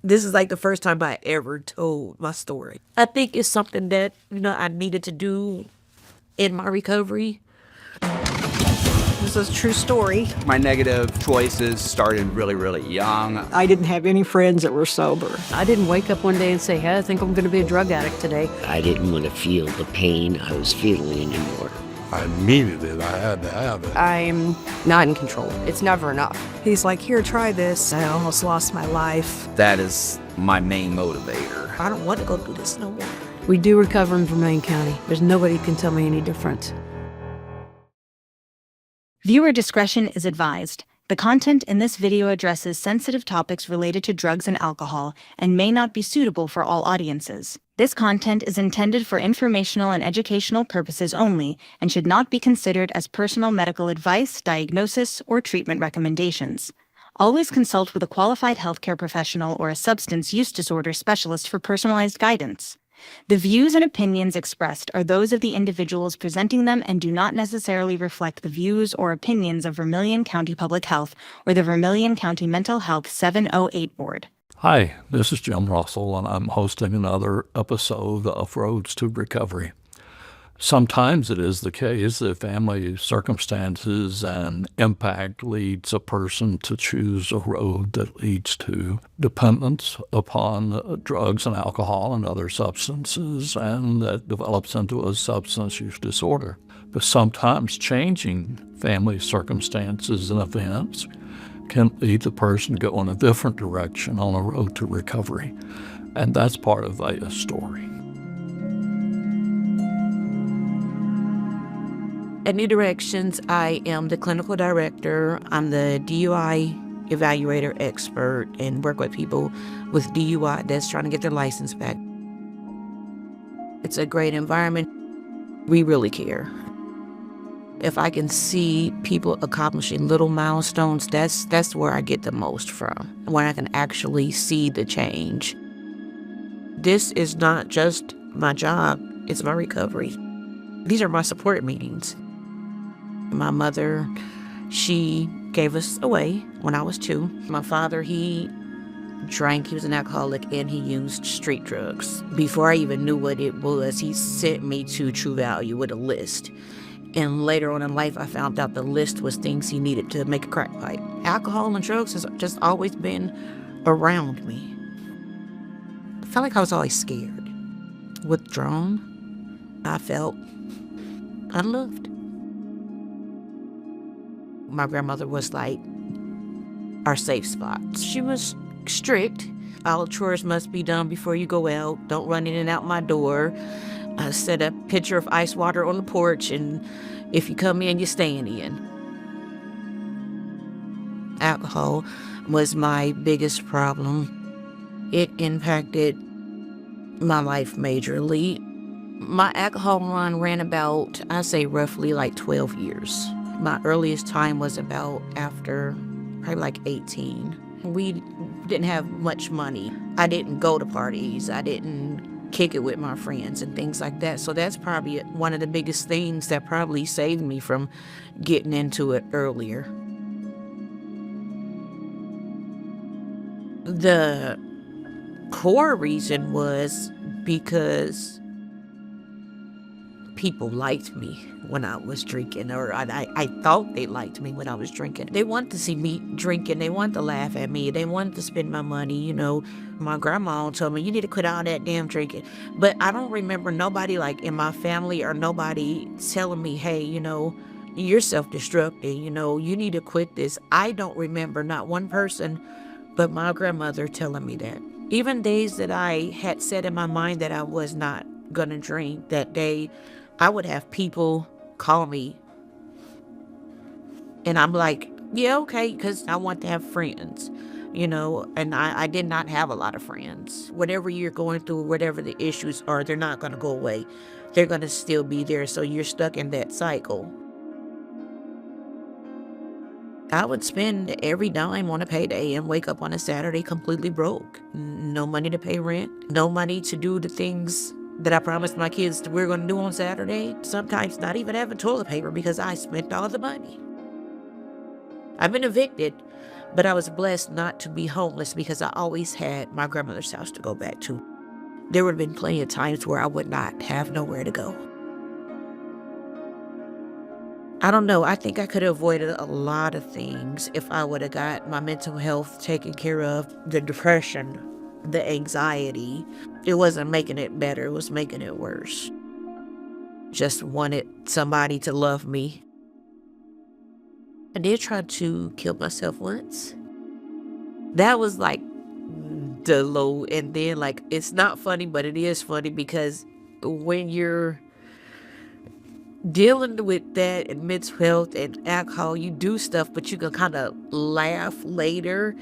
This is like the first time I ever told my story. I think it's something that, I needed to do in my recovery. This is a true story. My negative choices started really, really young. I didn't have any friends that were sober. I didn't wake up one day and say, hey, I think I'm going to be a drug addict today. I didn't want to feel the pain I was feeling anymore. I needed it. I had to have it. I'm not in control. It's never enough. He's like, here, try this. I almost lost my life. That is my main motivator. I don't want to go through this no more. We do recover in Vermilion County. There's nobody who can tell me any different. Viewer discretion is advised. The content in this video addresses sensitive topics related to drugs and alcohol and may not be suitable for all audiences. This content is intended for informational and educational purposes only and should not be considered as personal medical advice, diagnosis, or treatment recommendations. Always consult with a qualified healthcare professional or a substance use disorder specialist for personalized guidance. The views and opinions expressed are those of the individuals presenting them and do not necessarily reflect the views or opinions of Vermilion County Public Health or the Vermilion County Mental Health 708 Board. Hi, this is Jim Russell, and I'm hosting another episode of Roads to Recovery. Sometimes it is the case that family circumstances and impact leads a person to choose a road that leads to dependence upon drugs and alcohol and other substances, and that develops into a substance use disorder. But sometimes changing family circumstances and events can lead the person to go in a different direction on a road to recovery. And that's part of Vaya's story. At New Directions, I am the clinical director. I'm the DUI evaluator expert and work with people with DUI that's trying to get their license back. It's a great environment. We really care. If I can see people accomplishing little milestones, that's where I get the most from, when I can actually see the change. This is not just my job, it's my recovery. These are my support meetings. My mother, she gave us away when I was 2. My father, he drank, he was an alcoholic, and he used street drugs. Before I even knew what it was, he sent me to True Value with a list. And later on in life, I found out the list was things he needed to make a crack pipe. Alcohol and drugs has just always been around me. I felt like I was always scared. Withdrawn. I felt unloved. My grandmother was like our safe spot. She was strict. All chores must be done before you go out. Don't run in and out my door. I set a pitcher of ice water on the porch, and if you come in, you're staying in. Alcohol was my biggest problem. It impacted my life majorly. My alcohol run ran about, I say roughly like 12 years. My earliest time was about after probably like 18. We didn't have much money. I didn't go to parties. I didn't kick it with my friends and things like that. So that's probably one of the biggest things that probably saved me from getting into it earlier. The core reason was because people liked me when I was drinking, or I thought they liked me when I was drinking. They wanted to see me drinking. They wanted to laugh at me. They wanted to spend my money. My grandma told me, you need to quit all that damn drinking. But I don't remember nobody like in my family or nobody telling me, hey, you're self-destructing. You need to quit this. I don't remember not one person but my grandmother telling me that. Even days that I had set in my mind that I was not going to drink, that day I would have people call me. And I'm like, yeah, okay, because I want to have friends, and I did not have a lot of friends. Whatever you're going through, whatever the issues are, they're not going to go away. They're going to still be there, so you're stuck in that cycle. I would spend every dime on a payday and wake up on a Saturday completely broke. No money to pay rent, no money to do the things that I promised my kids that we're going to do on Saturday. Sometimes not even having toilet paper because I spent all the money. I've been evicted, But I was blessed not to be homeless because I always had my grandmother's house to go back to. There would have been plenty of times where I would not have nowhere to go. I don't know. I think I could have avoided a lot of things if I would have got my mental health taken care of, the depression, the anxiety. It wasn't making it better. It was making it worse. Just wanted somebody to love me. I did try to kill myself once. That was like the low. And then like, it's not funny, but it is funny because when you're dealing with that and mental health and alcohol, you do stuff, but you can kind of laugh later.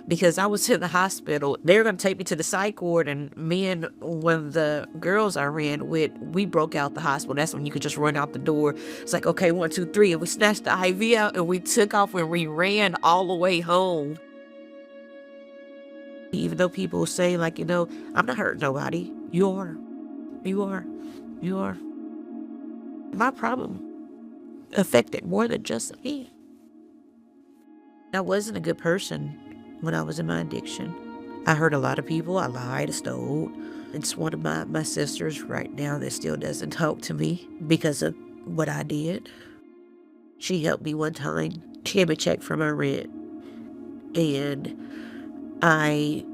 Because I was in the hospital, they were going to take me to the psych ward, and me and one of the girls I ran with, we broke out the hospital. That's when you could just run out the door. It's like, okay, 1, 2, 3, and we snatched the IV out and we took off and we ran all the way home. Even though people say like, I'm not hurting nobody. You are. My problem affected more than just me. I wasn't a good person when I was in my addiction. I hurt a lot of people. I lied, I stole. It's one of my sisters right now that still doesn't talk to me because of what I did. She helped me one time. She gave me a check for my rent. And I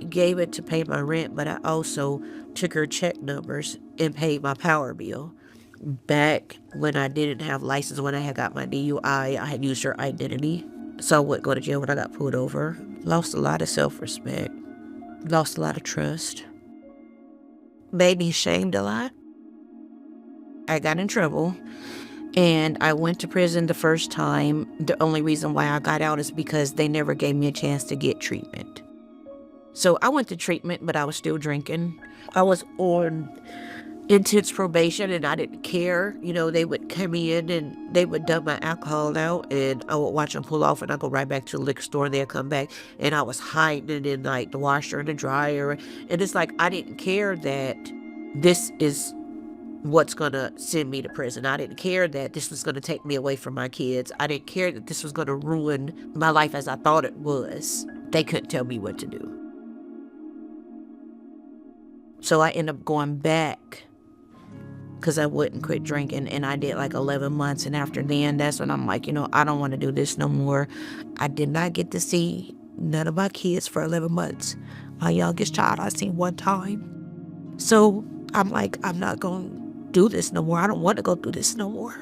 gave it to pay my rent, but I also took her check numbers and paid my power bill. Back when I didn't have license, when I had got my DUI, I had used her identity. So I wouldn't go to jail when I got pulled over. Lost a lot of self-respect. Lost a lot of trust. Made me ashamed a lot. I got in trouble. And I went to prison the first time. The only reason why I got out is because they never gave me a chance to get treatment. So I went to treatment, but I was still drinking. I was on intense probation and I didn't care. They would come in and they would dump my alcohol out and I would watch them pull off and I'd go right back to the liquor store and they'd come back and I was hiding it in like the washer and the dryer. And it's like, I didn't care that this is what's going to send me to prison. I didn't care that this was going to take me away from my kids. I didn't care that this was going to ruin my life as I thought it was. They couldn't tell me what to do. So I ended up going back because I wouldn't quit drinking, and I did like 11 months. And after then, that's when I'm like, I don't want to do this no more. I did not get to see none of my kids for 11 months. My youngest child I seen one time. So I'm like, I'm not going to do this no more. I don't want to go through this no more.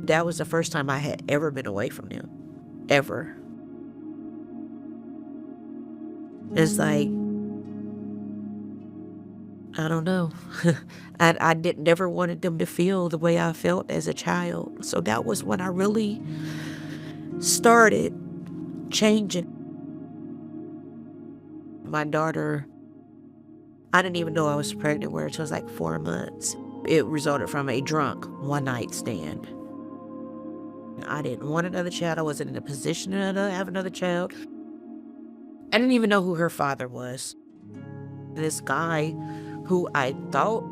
That was the first time I had ever been away from them. Ever. It's like, I don't know. I never wanted them to feel the way I felt as a child. So that was when I really started changing. My daughter, I didn't even know I was pregnant with her until it was like 4 months. It resulted from a drunk one-night stand. I didn't want another child. I wasn't in a position to have another child. I didn't even know who her father was. This guy who I thought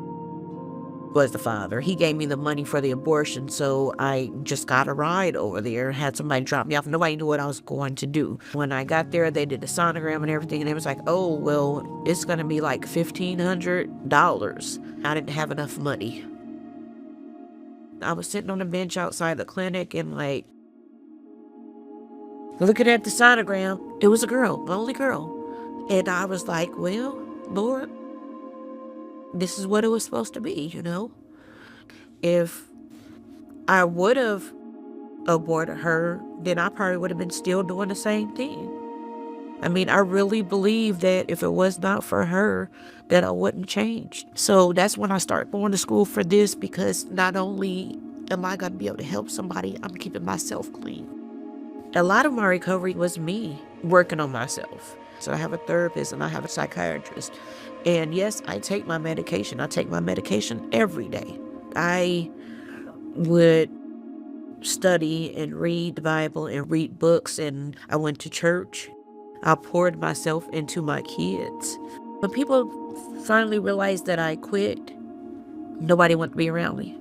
was the father, he gave me the money for the abortion, so I just got a ride over there, had somebody drop me off. Nobody knew what I was going to do. When I got there, they did the sonogram and everything, and it was like, oh, well, it's going to be like $1,500. I didn't have enough money. I was sitting on a bench outside the clinic and like, looking at the sonogram. It was a girl, my only girl. And I was like, well, Lord, this is what it was supposed to be, If I would have aborted her, then I probably would have been still doing the same thing. I mean, I really believe that if it was not for her, that I wouldn't change. So that's when I started going to school for this, because not only am I going to be able to help somebody, I'm keeping myself clean. A lot of my recovery was me working on myself. So I have a therapist and I have a psychiatrist. And yes, I take my medication. I take my medication every day. I would study and read the Bible and read books, and I went to church. I poured myself into my kids. When people finally realized that I quit, nobody wanted to be around me.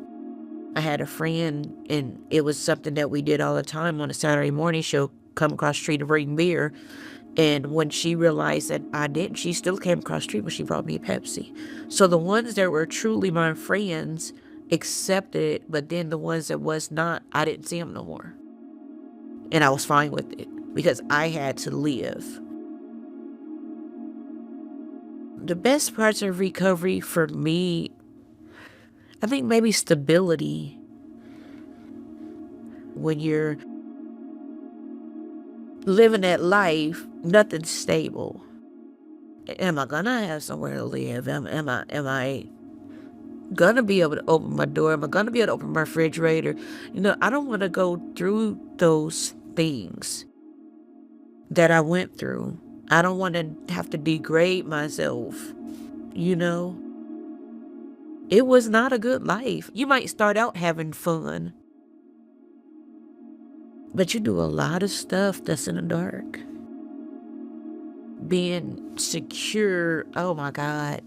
I had a friend, and it was something that we did all the time on a Saturday morning. She'll come across the street and bring beer. And when she realized that I didn't, she still came across the street, but she brought me a Pepsi. So the ones that were truly my friends accepted it, but then the ones that was not, I didn't see them no more. And I was fine with it because I had to live. The best parts of recovery for me, I think maybe stability. When you're living that life, nothing's stable. Am I gonna have somewhere to live? Am I gonna be able to open my door? Am I gonna be able to open my refrigerator? I don't want to go through those things that I went through. I don't want to have to degrade myself. It was not a good life. You might start out having fun, but you do a lot of stuff that's in the dark. Being secure, oh my God.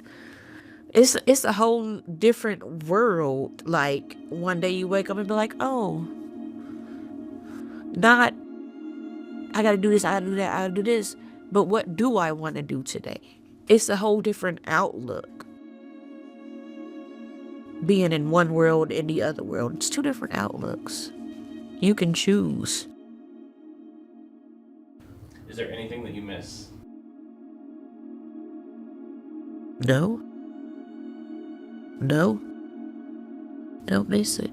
It's a whole different world. Like, one day you wake up and be like, oh, not, I gotta do this, I gotta do that, I gotta do this. But what do I want to do today? It's a whole different outlook. Being in one world and the other world, it's two different outlooks. You can choose. Is there anything that you miss? No. I don't miss it.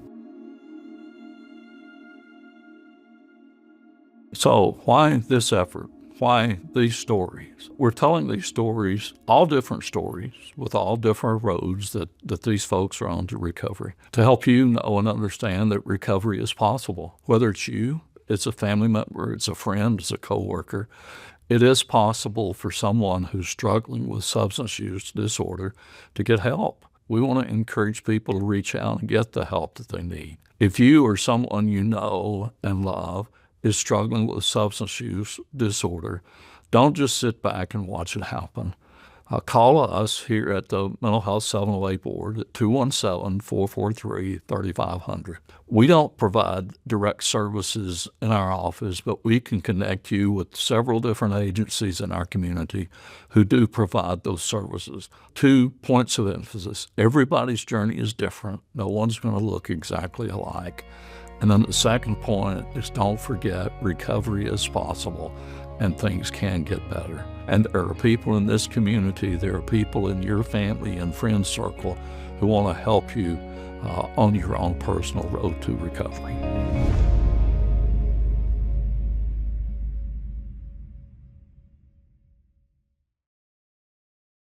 So why this effort? Why these stories? We're telling these stories, all different stories, with all different roads that these folks are on to recovery, to help you know and understand that recovery is possible. Whether it's you, it's a family member, it's a friend, it's a coworker, it is possible for someone who's struggling with substance use disorder to get help. We want to encourage people to reach out and get the help that they need. If you or someone you know and love is struggling with substance use disorder, don't just sit back and watch it happen. Call us here at the Mental Health 708 Board at 217-443-3500. We don't provide direct services in our office, but we can connect you with several different agencies in our community who do provide those services. 2 points of emphasis. Everybody's journey is different. No one's going to look exactly alike. And then the second point is, don't forget, recovery is possible and things can get better. And there are people in this community, there are people in your family and friend circle who want to help you on your own personal road to recovery.